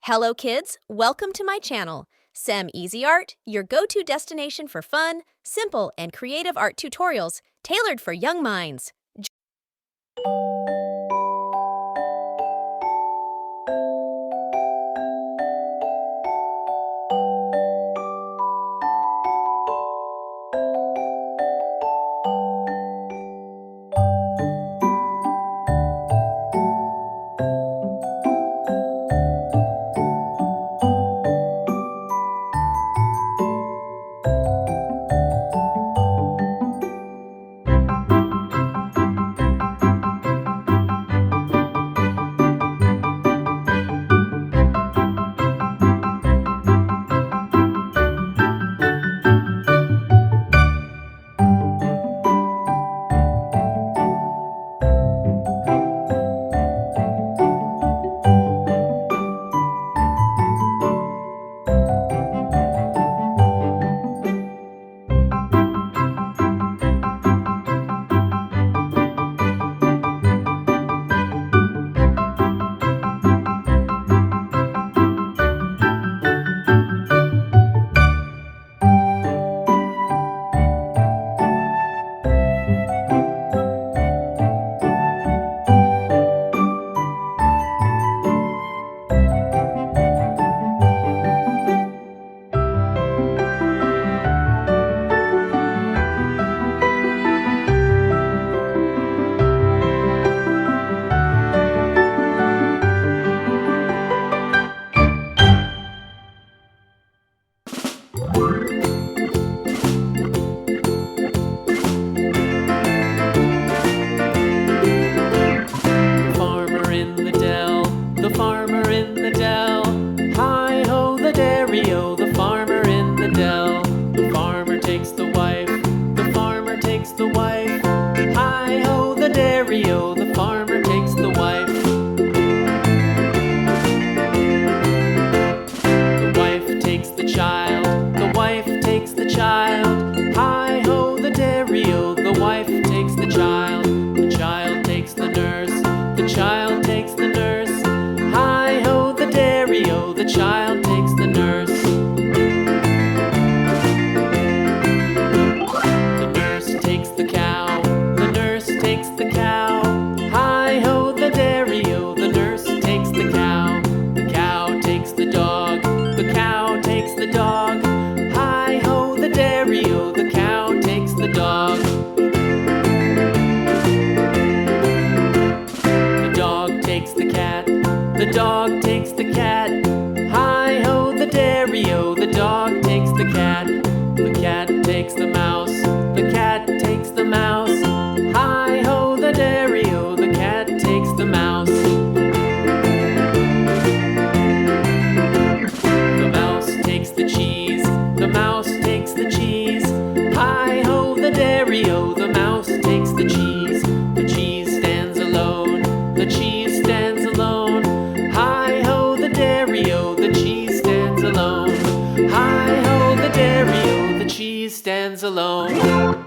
Hello kids, welcome to my channel, Sem Easy Art, your go-to destination for fun, simple, and creative art tutorials tailored for young minds. The farmer in the dell. Hi-ho, the dairy-o, the farmer in the dell. The farmer takes the wife, the farmer takes the wife. Hi-ho, the dairy-o, the farmer takes the wife. The wife takes the child, the wife takes the child. Hi-ho, the dairy-o, the wife takes the child. The child takes the nurse, the child takes the nurse. Hi-ho, the dairy-o, the child takes the nurse. The nurse takes the cow, the nurse takes the cow. Hi-ho, the dairy-o, the nurse takes the cow. The cow takes the dog, the cow takes the dog. Hi-ho, the dairy-o, the cow takes the dog. The dog takes the cat, the dog takes the cat. Hi-ho, the dairy-o, the dog takes the cat. The cat takes the mouse, the cat takes the mouse. Hi-ho, the dairy-o, the cat takes the mouse. The mouse takes the cheese, the mouse takes the cheese. Hi-ho, the dairy-o, the mouse takes the cheese. The cheese stands alone, the cheese stands alone. Hi-ho, the dairy-o, the cheese stands alone. Hi-ho, the dairy-o, the cheese stands alone.